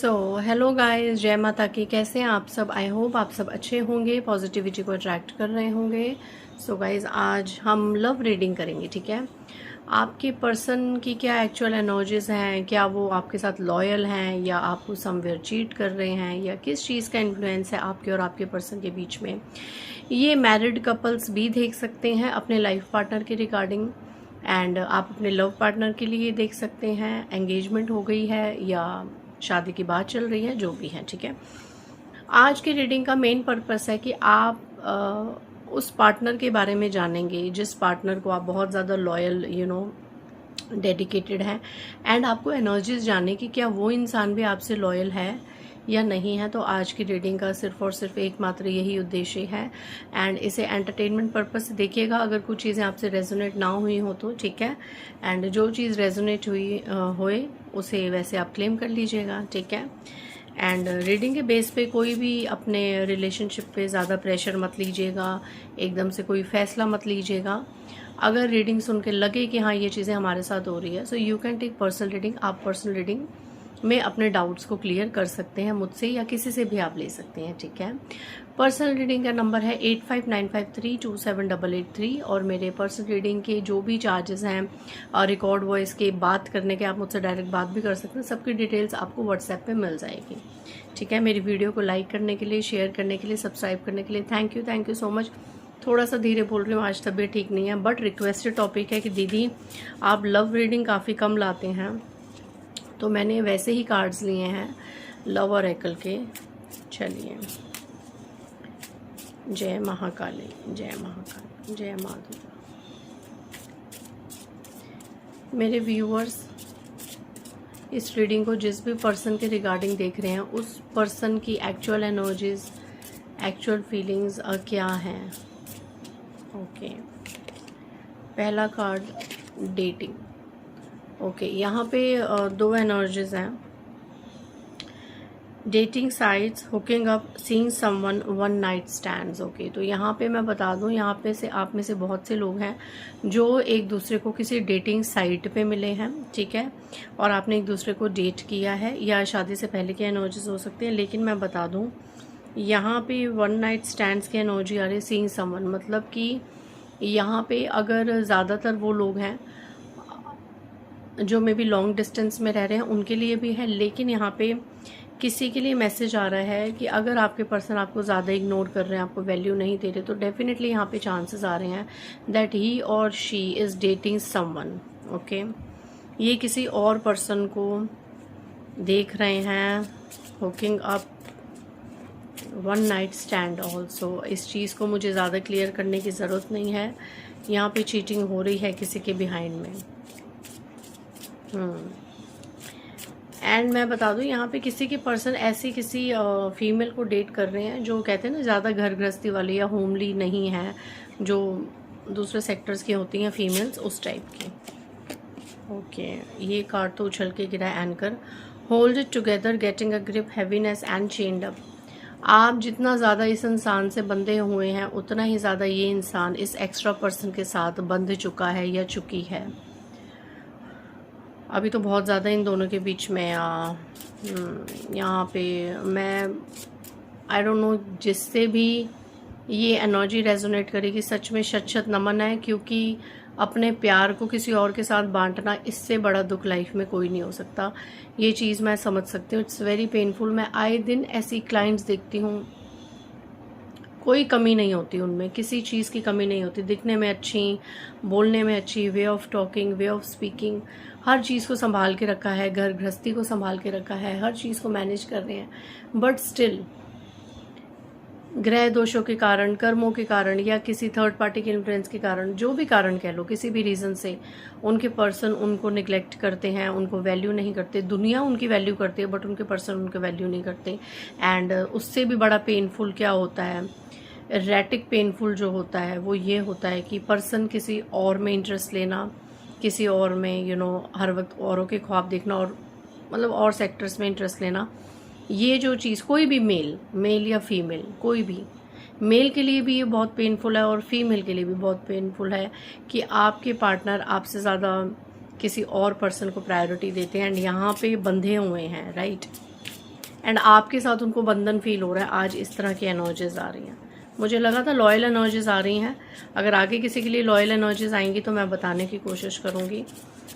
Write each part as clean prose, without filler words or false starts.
Hello guys, जय माता की। कैसे हैं आप सब? आई होप आप सब अच्छे होंगे, पॉजिटिविटी को अट्रैक्ट कर रहे होंगे। गाइस, आज हम लव रीडिंग करेंगे। ठीक है, आपके पर्सन की क्या एक्चुअल एनर्जीज हैं, क्या वो आपके साथ लॉयल हैं या आपको समवेयर चीट कर रहे हैं, या किस चीज़ का इन्फ्लुएंस है आपके और आपके पर्सन के बीच में। ये मैरिड कपल्स भी देख सकते हैं अपने लाइफ पार्टनर के रिगार्डिंग, एंड आप अपने लव पार्टनर के लिए देख सकते हैं, एंगेजमेंट हो गई है या शादी की बात चल रही है, जो भी है। ठीक है, आज की रीडिंग का मेन पर्पस है कि आप उस पार्टनर के बारे में जानेंगे जिस पार्टनर को आप बहुत ज़्यादा लॉयल डेडिकेटेड हैं, एंड आपको एनर्जीज जानने की क्या वो इंसान भी आपसे लॉयल है या नहीं है। तो आज की रीडिंग का सिर्फ और सिर्फ एकमात्र यही उद्देश्य है, एंड इसे एंटरटेनमेंट पर्पस से देखिएगा। अगर कुछ चीज़ें आपसे रेजोनेट ना हुई हो तो ठीक है, एंड जो चीज़ रेजोनेट हुई होए उसे वैसे आप क्लेम कर लीजिएगा। ठीक है, एंड रीडिंग के बेस पे कोई भी अपने रिलेशनशिप पे ज़्यादा प्रेशर मत लीजिएगा, एकदम से कोई फैसला मत लीजिएगा। अगर रीडिंग सुन के लगे कि हाँ ये चीज़ें हमारे साथ हो रही है, so you can take personal reading. आप पर्सनल रीडिंग में अपने डाउट्स को क्लियर कर सकते हैं मुझसे, या किसी से भी आप ले सकते हैं। ठीक है, पर्सनल रीडिंग का नंबर है 8595327883, और मेरे पर्सनल रीडिंग के जो भी चार्जेस हैं और रिकॉर्ड वॉइस के बात करने के, आप मुझसे डायरेक्ट बात भी कर सकते हैं। सबकी डिटेल्स आपको व्हाट्सएप पे मिल जाएगी। ठीक है, मेरी वीडियो को लाइक करने के लिए, शेयर करने के लिए, सब्सक्राइब करने के लिए थैंक यू सो मच। थोड़ा सा धीरे बोल रही हूँ, आज तबीयत ठीक नहीं है, बट रिक्वेस्टेड टॉपिक है कि दीदी आप लव रीडिंग काफ़ी कम लाते हैं, तो मैंने वैसे ही कार्ड्स लिए हैं लव और एकल के। चलिए, जय महाकाली, जय महाकाली, जय माँ दुर्गा। मेरे व्यूअर्स, इस रीडिंग को जिस भी पर्सन के रिगार्डिंग देख रहे हैं, उस पर्सन की एक्चुअल एनर्जीज, एक्चुअल फीलिंग्स क्या हैं। ओके, पहला कार्ड डेटिंग। ओके, यहाँ पे दो एनर्जीज हैं, dating sites, hooking up, seeing someone, one night stands. Okay, तो यहाँ पे मैं बता दूँ, यहाँ पे से आप में से बहुत से लोग हैं जो एक दूसरे को किसी डेटिंग साइट पे मिले हैं। ठीक है, और आपने एक दूसरे को डेट किया है, या शादी से पहले की एनर्जीज हो सकती हैं। लेकिन मैं बता दूँ, यहाँ पे वन नाइट स्टैंड्स की एनर्जी आ रही है, सीइंग समवन, मतलब कि यहाँ पे अगर ज़्यादातर वो लोग हैं जो मे बी लॉन्ग डिस्टेंस में रह रहे हैं, उनके लिए भी है। लेकिन यहाँ पे किसी के लिए मैसेज आ रहा है कि अगर आपके पर्सन आपको ज़्यादा इग्नोर कर रहे हैं, आपको वैल्यू नहीं दे रहे, तो डेफिनेटली यहाँ पे चांसेस आ रहे हैं दैट ही और she is dating someone. Okay, ये किसी और पर्सन को देख रहे हैं, hooking up, one night stand also. इस चीज़ को मुझे ज़्यादा क्लियर करने की ज़रूरत नहीं है। यहाँ पे चीटिंग हो रही है किसी के बिहाइंड में। एंड मैं बता दूं, यहाँ पे किसी के पर्सन ऐसी किसी फीमेल को डेट कर रहे हैं जो कहते हैं ना ज़्यादा घर गृहस्थी वाली या होमली नहीं है, जो दूसरे सेक्टर्स की होती हैं फीमेल्स, उस टाइप की। ओके, ये कार्ड तो उछल के गिरा है, anchor. Hold it together, getting a grip, heaviness and chained up. आप जितना ज़्यादा इस इंसान से बंधे हुए हैं, उतना ही ज़्यादा ये इंसान इस एक्स्ट्रा पर्सन के साथ बंध चुका है या चुकी है। अभी तो बहुत ज़्यादा इन दोनों के बीच में यहाँ पे मैं आई डोंट नो, जिससे भी ये एनर्जी रेजोनेट करेगी, सच में शत शत नमन है, क्योंकि अपने प्यार को किसी और के साथ बांटना, इससे बड़ा दुख लाइफ में कोई नहीं हो सकता। ये चीज़ मैं समझ सकती हूँ, इट्स वेरी पेनफुल। मैं आए दिन ऐसी क्लाइंट्स देखती हूँ, कोई कमी नहीं होती उनमें, किसी चीज़ की कमी नहीं होती, दिखने में अच्छी, बोलने में अच्छी, way of talking, way of speaking, हर चीज़ को संभाल के रखा है, घर गृहस्थी को संभाल के रखा है, हर चीज़ को मैनेज कर रहे हैं, बट स्टिल ग्रह दोषों के कारण, कर्मों के कारण, या किसी थर्ड पार्टी के इन्फ्लुएंस के कारण, जो भी कारण कह लो, किसी भी रीज़न से उनके पर्सन उनको निगलेक्ट करते हैं, उनको वैल्यू नहीं करते। दुनिया उनकी वैल्यू करती है, बट उनके पर्सन उनके वैल्यू नहीं करते। एंड उससे भी बड़ा पेनफुल क्या होता है, एरेटिक पेनफुल जो होता है, वो ये होता है कि पर्सन किसी और में इंटरेस्ट लेना, किसी और में हर वक्त औरों के ख्वाब देखना, और मतलब और सेक्टर्स में इंटरेस्ट लेना। ये जो चीज़, कोई भी मेल या फीमेल, कोई भी मेल के लिए भी ये बहुत पेनफुल है और फीमेल के लिए भी बहुत पेनफुल है कि आपके पार्टनर आपसे ज़्यादा किसी और पर्सन को प्रायोरिटी देते हैं एंड यहाँ पे बंधे हुए हैं, राइट। एंड आपके साथ उनको बंधन फील हो रहा है। आज इस तरह की एनर्जीज आ रही हैं। मुझे लगा था लॉयल एनर्जीज आ रही हैं। अगर आगे किसी के लिए लॉयल एनर्जीज आएंगी तो मैं बताने की कोशिश करूँगी।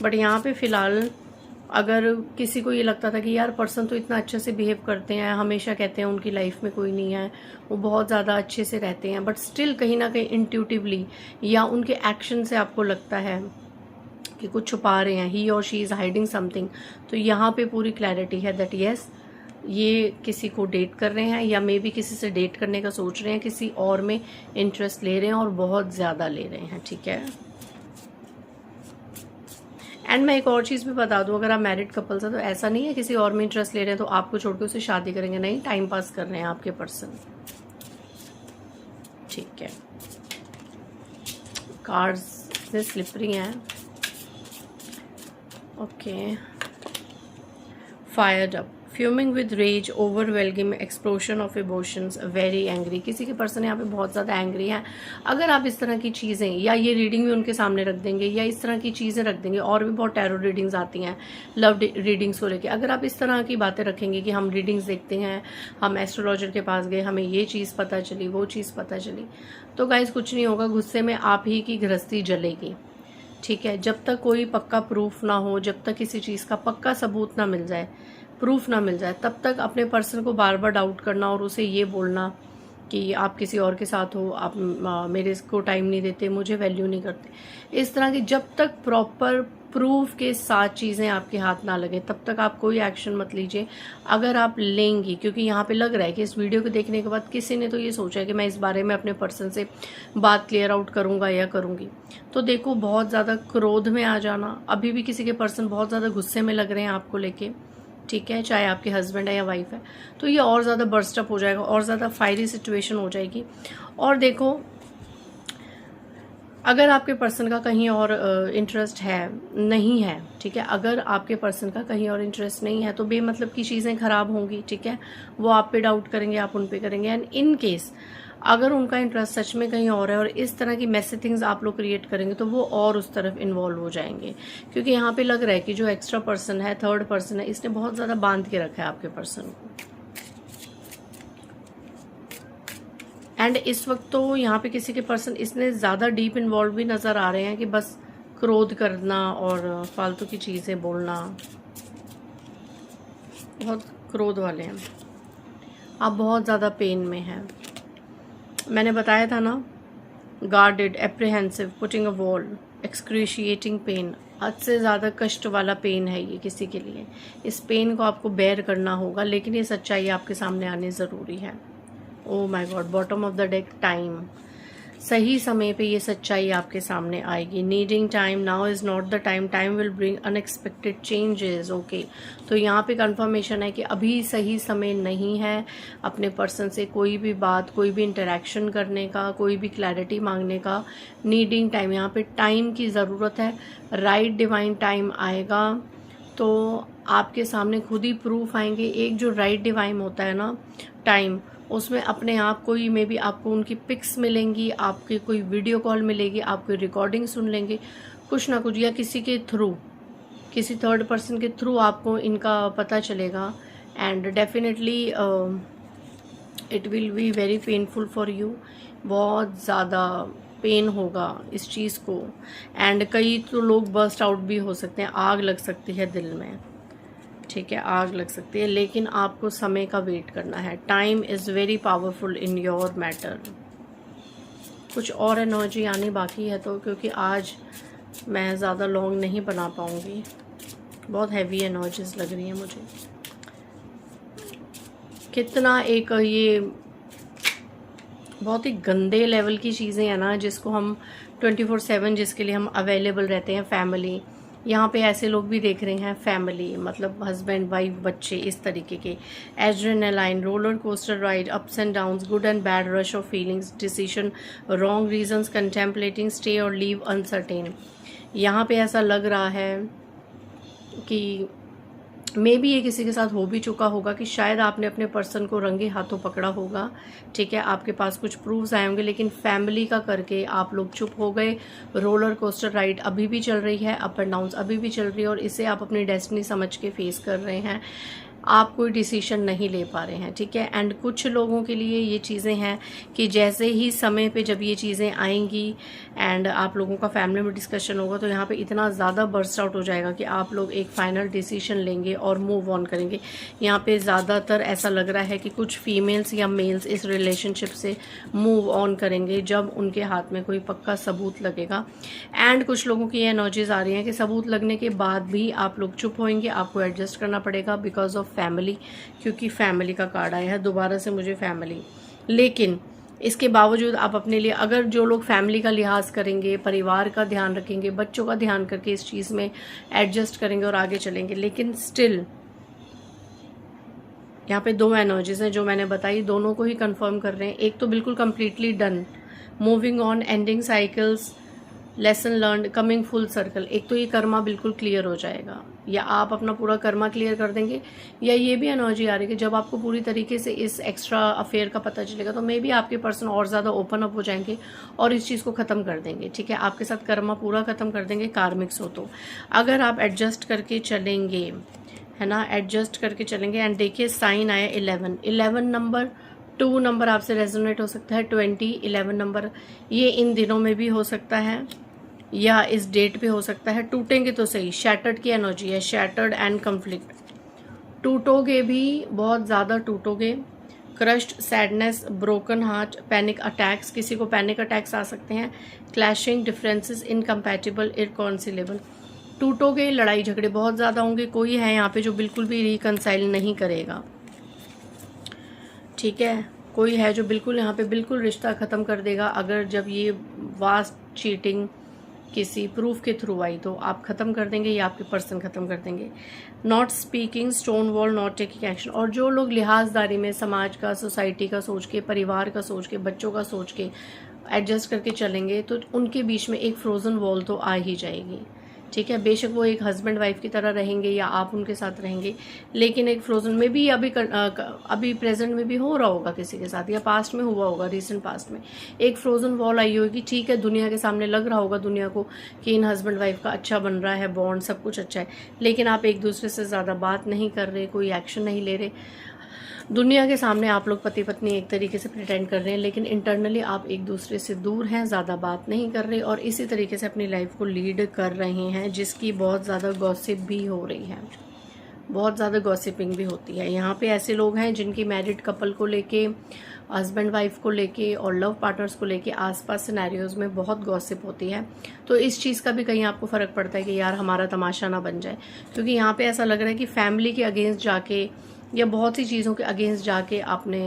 बट यहाँ पे फ़िलहाल अगर किसी को ये लगता था कि यार पर्सन तो इतना अच्छे से बिहेव करते हैं, हमेशा कहते हैं उनकी लाइफ में कोई नहीं है, वो बहुत ज़्यादा अच्छे से रहते हैं, बट स्टिल कहीं ना कहीं इंट्यूटिवली या उनके एक्शन से आपको लगता है कि कुछ छुपा रहे हैं, ही और शी इज़ हाइडिंग समथिंग, तो यहाँ पे पूरी क्लैरिटी है दैट यस ये किसी को डेट कर रहे हैं या मे बी किसी से डेट करने का सोच रहे हैं, किसी और में इंटरेस्ट ले रहे हैं और बहुत ज़्यादा ले रहे हैं। ठीक है। एंड मैं एक और चीज़ भी बता दूं, अगर आप मैरिड कपल्स हैं तो ऐसा नहीं है किसी और में इंटरेस्ट ले रहे हैं तो आपको छोड़ के उससे शादी करेंगे, नहीं, टाइम पास कर रहे हैं आपके पर्सन। ठीक है। कार्ड्स में स्लिपरी हैं। Okay. Fired up, fuming with rage, overwhelming explosion of emotions, very angry. किसी के पर्सन यहाँ पे बहुत ज़्यादा एंग्री हैं। अगर आप इस तरह की चीज़ें या ये रीडिंग भी उनके सामने रख देंगे या इस तरह की चीज़ें रख देंगे, और भी बहुत टैरो रीडिंग्स आती हैं लव रीडिंग्स को लेके, अगर आप इस तरह की बातें रखेंगे कि हम रीडिंग्स देखते हैं, हम एस्ट्रोलॉजर के पास गए, हमें ये चीज़ पता चली, वो चीज़ पता चली, तो गाइस कुछ नहीं होगा, गुस्से में आप ही की गृहस्थी जलेगी। ठीक है। जब तक कोई पक्का प्रूफ ना हो, जब तक किसी चीज़ का पक्का सबूत ना मिल जाए, प्रूफ ना मिल जाए, तब तक अपने पर्सन को बार बार डाउट करना और उसे ये बोलना कि आप किसी और के साथ हो, आप मेरे को टाइम नहीं देते, मुझे वैल्यू नहीं करते, इस तरह की जब तक प्रॉपर प्रूफ के साथ चीज़ें आपके हाथ ना लगे तब तक आप कोई एक्शन मत लीजिए। अगर आप लेंगी, क्योंकि यहाँ पे लग रहा है कि इस वीडियो को देखने के बाद किसी ने तो ये सोचा है कि मैं इस बारे में अपने पर्सन से बात क्लियर आउट करूँगा या करूँगी, तो देखो बहुत ज़्यादा क्रोध में आ जाना, अभी भी किसी के पर्सन बहुत ज़्यादा गुस्से में लग रहे हैं आपको लेके। ठीक है। चाहे आपके हस्बैंड है या वाइफ है, तो ये और ज़्यादा बर्स्ट अप हो जाएगा, और ज़्यादा फायरी सिचुएशन हो जाएगी। और देखो अगर आपके पर्सन का कहीं और इंटरेस्ट है, नहीं है, ठीक है, अगर आपके पर्सन का कहीं और इंटरेस्ट नहीं है तो बेमतलब की चीज़ें खराब होंगी। ठीक है। वो आप पे डाउट करेंगे, आप उन पे करेंगे। एंड इन केस अगर उनका इंटरेस्ट सच में कहीं और है और इस तरह की मैसी थिंग्स आप लोग क्रिएट करेंगे तो वो और उस तरफ इन्वॉल्व हो जाएंगे, क्योंकि यहाँ पे लग रहा है कि जो एक्स्ट्रा पर्सन है, थर्ड पर्सन है, इसने बहुत ज़्यादा बांध के रखा है आपके पर्सन को। एंड इस वक्त तो यहाँ पे किसी के पर्सन इसने ज़्यादा डीप इन्वॉल्व भी नज़र आ रहे हैं कि बस क्रोध करना और फालतू की चीज़ें बोलना, बहुत क्रोध वाले हैं। आप बहुत ज़्यादा पेन में हैं। मैंने बताया था ना, guarded, apprehensive, putting a wall, excruciating pen, हद से ज़्यादा कष्ट वाला पेन है ये किसी के लिए। इस पेन को आपको बेयर करना होगा, लेकिन ये सच्चाई आपके सामने आनी ज़रूरी है। Oh my god, bottom of the deck, time, सही समय पे ये सच्चाई आपके सामने आएगी। Needing time, now is not the time, time will bring unexpected changes. Okay, तो यहाँ पे कंफर्मेशन है कि अभी सही समय नहीं है अपने पर्सन से कोई भी बात, कोई भी इंटरेक्शन करने का, कोई भी क्लैरिटी मांगने का। नीडिंग टाइम, यहाँ पे टाइम की ज़रूरत है। राइट डिवाइन टाइम आएगा तो आपके सामने खुद ही प्रूफ आएंगे। एक जो राइट डिवाइन होता है ना टाइम, उसमें अपने आप कोई मे बी आपको उनकी पिक्स मिलेंगी, आपकी कोई वीडियो कॉल मिलेगी, आप कोई रिकॉर्डिंग सुन लेंगे, कुछ ना कुछ, या किसी के थ्रू, किसी थर्ड पर्सन के थ्रू आपको इनका पता चलेगा। And definitely it will be very painful for you. बहुत ज़्यादा पेन होगा इस चीज़ को। एंड कई तो लोग बर्स्ट आउट भी हो सकते हैं, आग लग सकती है दिल में। ठीक है, आग लग सकती है, लेकिन आपको समय का वेट करना है। Time is very powerful in your matter. कुछ और एनर्जी आनी बाकी है तो, क्योंकि आज मैं ज़्यादा लॉन्ग नहीं बना पाऊँगी, बहुत हैवी एनर्जीज लग रही हैं मुझे। कितना एक ये बहुत ही गंदे लेवल की चीज़ें हैं ना, जिसको हम 24/7 जिसके लिए हम अवेलेबल रहते हैं। फैमिली, यहाँ पे ऐसे लोग भी देख रहे हैं, फैमिली मतलब हस्बैंड, वाइफ, बच्चे, इस तरीके के। Adrenaline, roller coaster ride, ups and downs, good and bad, rush of feelings, decision, wrong reasons, contemplating, stay और लीव, अनसर्टेन। यहाँ पे ऐसा लग रहा है कि मे बी ये किसी के साथ हो भी चुका होगा कि शायद आपने अपने पर्सन को रंगे हाथों पकड़ा होगा। ठीक है, आपके पास कुछ प्रूफ्स आए होंगे, लेकिन फैमिली का करके आप लोग चुप हो गए। रोलर कोस्टर राइड अभी भी चल रही है, अप एंड डाउन्स अभी भी चल रही है, और इसे आप अपनी डेस्टिनी समझ के फेस कर रहे हैं। आप कोई डिसीजन नहीं ले पा रहे हैं, ठीक है। एंड कुछ लोगों के लिए ये चीज़ें हैं कि जैसे ही समय पे जब ये चीज़ें आएंगी एंड आप लोगों का फैमिली में डिस्कशन होगा, तो यहाँ पे इतना ज़्यादा बर्स्ट आउट हो जाएगा कि आप लोग एक फाइनल डिसीजन लेंगे और मूव ऑन करेंगे। यहाँ पे ज़्यादातर ऐसा लग रहा है कि कुछ फीमेल्स या मेल्स इस रिलेशनशिप से मूव ऑन करेंगे जब उनके हाथ में कोई पक्का सबूत लगेगा। एंड कुछ लोगों की ये एनर्जीज आ रही हैं कि सबूत लगने के बाद भी आप लोग चुप होंगे, आपको एडजस्ट करना पड़ेगा बिकॉज ऑफ फैमिली, क्योंकि फैमिली का कार्ड आया है दोबारा से मुझे फैमिली। लेकिन इसके बावजूद आप अपने लिए, अगर जो लोग फैमिली का लिहाज करेंगे, परिवार का ध्यान रखेंगे, बच्चों का ध्यान करके इस चीज़ में एडजस्ट करेंगे और आगे चलेंगे, लेकिन स्टिल यहाँ पे दो एनर्जीज हैं जो मैंने बताई, दोनों को ही कंफर्म कर रहे हैं। एक तो बिल्कुल completely done, moving on, ending cycles, lesson learn, coming full circle. एक तो ये कर्मा बिल्कुल क्लियर हो जाएगा, या आप अपना पूरा कर्मा क्लियर कर देंगे, या ये भी एनर्जी आ रही है कि जब आपको पूरी तरीके से इस एक्स्ट्रा अफेयर का पता चलेगा तो मे बी आपके पर्सन और ज़्यादा ओपन अप हो जाएंगे और इस चीज़ को ख़त्म कर देंगे, ठीक है। आपके साथ कर्मा पूरा ख़त्म कर देंगे, कार्मिक्स हो तो। अगर आप एडजस्ट करके चलेंगे, है ना, एडजस्ट करके चलेंगे। एंड देखिए साइन आया 11 नंबर, 2 नंबर आपसे रेजोनेट हो सकता है, 20, 11 नंबर ये इन दिनों में भी हो सकता है या इस डेट पे हो सकता है। टूटेंगे तो सही, शैटर्ड की एनर्जी है, शैटर्ड एंड कंफ्लिक्ट। टूटोगे भी, बहुत ज़्यादा टूटोगे। Crushed, sadness, broken heart, panic attacks, किसी को पैनिक अटैक्स आ सकते हैं। Clashing, differences, incompatible, irreconcilable. टूटोगे, लड़ाई झगड़े बहुत ज़्यादा होंगे। कोई है यहाँ पे जो बिल्कुल भी रिकनसाइल नहीं करेगा, ठीक है। कोई है जो बिल्कुल यहाँ पे बिल्कुल रिश्ता ख़त्म कर देगा। अगर जब ये वास्ट चीटिंग किसी प्रूफ के थ्रू आई तो आप ख़त्म कर देंगे या आपके पर्सन ख़त्म कर देंगे। Not speaking, stone wall, not taking action. और जो लोग लिहाजदारी में समाज का, सोसाइटी का सोच के, परिवार का सोच के, बच्चों का सोच के एडजस्ट करके चलेंगे तो उनके बीच में एक फ्रोजन वॉल तो आ ही जाएगी, ठीक है। बेशक वो एक हस्बैंड वाइफ की तरह रहेंगे या आप उनके साथ रहेंगे, लेकिन एक फ्रोजन में भी अभी प्रेजेंट में भी हो रहा होगा किसी के साथ, या पास्ट में हुआ होगा, रिसेंट पास्ट में एक फ्रोजन वॉल आई होगी, ठीक है। दुनिया के सामने लग रहा होगा दुनिया को कि इन हस्बैंड वाइफ का अच्छा बन रहा है बॉन्ड, सब कुछ अच्छा है, लेकिन आप एक दूसरे से ज़्यादा बात नहीं कर रहे, कोई एक्शन नहीं ले रहे। दुनिया के सामने आप लोग पति पत्नी एक तरीके से प्रिटेंड कर रहे हैं, लेकिन इंटरनली आप एक दूसरे से दूर हैं, ज़्यादा बात नहीं कर रहे और इसी तरीके से अपनी लाइफ को लीड कर रहे हैं, जिसकी बहुत ज़्यादा गॉसिप भी हो रही है, बहुत ज़्यादा गॉसिपिंग भी होती है। यहाँ पे ऐसे लोग हैं जिनकी मैरिड कपल को लेके, हस्बैंड वाइफ को लेके और लव पार्टनर्स को लेके आसपास सिनेरियोज में बहुत गॉसिप होती है। तो इस चीज़ का भी कहीं आपको फ़र्क पड़ता है कि यार हमारा तमाशा ना बन जाए, क्योंकि यहाँ पे ऐसा लग रहा है कि फैमिली के अगेंस्ट जाके या बहुत सी चीज़ों के अगेंस्ट जाके आपने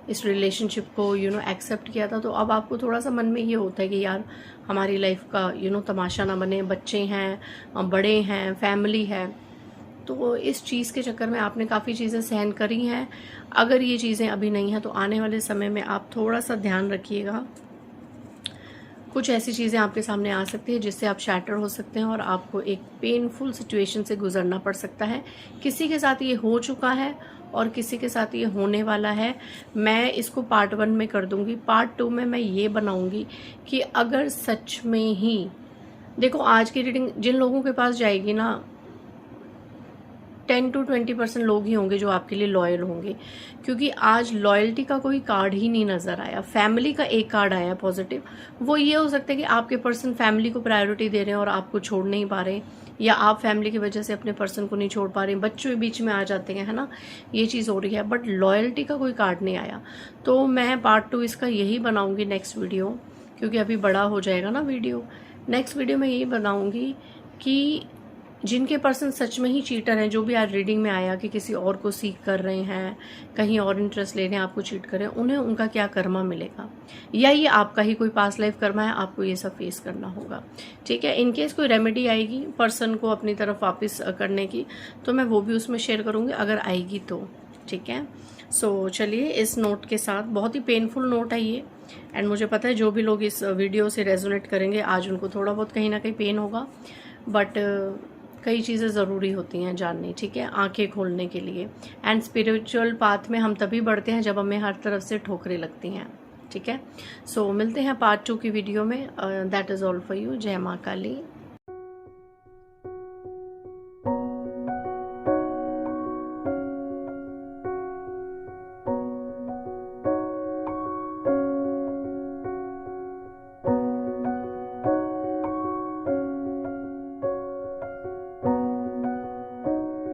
इस रिलेशनशिप को एक्सेप्ट किया था। तो अब आपको थोड़ा सा मन में ये होता है कि यार हमारी लाइफ का तमाशा ना बने, बच्चे हैं, बड़े हैं, फैमिली है। तो इस चीज़ के चक्कर में आपने काफ़ी चीज़ें सहन करी हैं। अगर ये चीज़ें अभी नहीं हैं तो आने वाले समय में आप थोड़ा सा ध्यान रखिएगा। कुछ ऐसी चीज़ें आपके सामने आ सकती है जिससे आप शैटर हो सकते हैं और आपको एक पेनफुल सिचुएशन से गुजरना पड़ सकता है। किसी के साथ ये हो चुका है और किसी के साथ ये होने वाला है। मैं इसको पार्ट 1 में कर दूंगी। पार्ट 2 में मैं ये बनाऊंगी कि अगर सच में ही, देखो आज की रीडिंग जिन लोगों के पास जाएगी ना, 10 to 20% लोग ही होंगे जो आपके लिए लॉयल होंगे, क्योंकि आज लॉयल्टी का कोई कार्ड ही नहीं नजर आया। फैमिली का एक कार्ड आया पॉजिटिव। वो ये हो सकता है कि आपके पर्सन फैमिली को प्रायोरिटी दे रहे हैं और आपको छोड़ नहीं पा रहे, या आप फैमिली की वजह से अपने पर्सन को नहीं छोड़ पा रहे, बच्चों बीच में आ जाते हैं, है ना, ये चीज़ हो रही है। बट लॉयल्टी का कोई कार्ड नहीं आया। तो मैं पार्ट 2 इसका यही बनाऊंगी नेक्स्ट वीडियो, क्योंकि अभी बड़ा हो जाएगा ना वीडियो। नेक्स्ट वीडियो में यही बनाऊंगी कि जिनके पर्सन सच में ही चीटर हैं, जो भी आज रीडिंग में आया कि किसी और को सीख कर रहे हैं, कहीं और इंटरेस्ट ले रहे हैं, आपको चीट कर रहे हैं, उन्हें उनका क्या कर्मा मिलेगा, या ये आपका ही कोई पास्ट लाइफ कर्मा है, आपको ये सब फेस करना होगा, ठीक है। इनकेस कोई रेमेडी आएगी पर्सन को अपनी तरफ वापस करने की, तो मैं वो भी उसमें शेयर करूँगी अगर आएगी तो, ठीक है। सो चलिए इस नोट के साथ, बहुत ही पेनफुल नोट है ये, एंड मुझे पता है जो भी लोग इस वीडियो से रेजोनेट करेंगे आज उनको थोड़ा बहुत कहीं ना कहीं पेन होगा, बट कई चीज़ें ज़रूरी होती हैं जाननी, ठीक है, आंखें खोलने के लिए। एंड स्पिरिचुअल पाथ में हम तभी बढ़ते हैं जब हमें हर तरफ से ठोकरें लगती हैं, ठीक है। सो मिलते हैं पार्ट 2 की वीडियो में। That is all for you. जय माँ काली।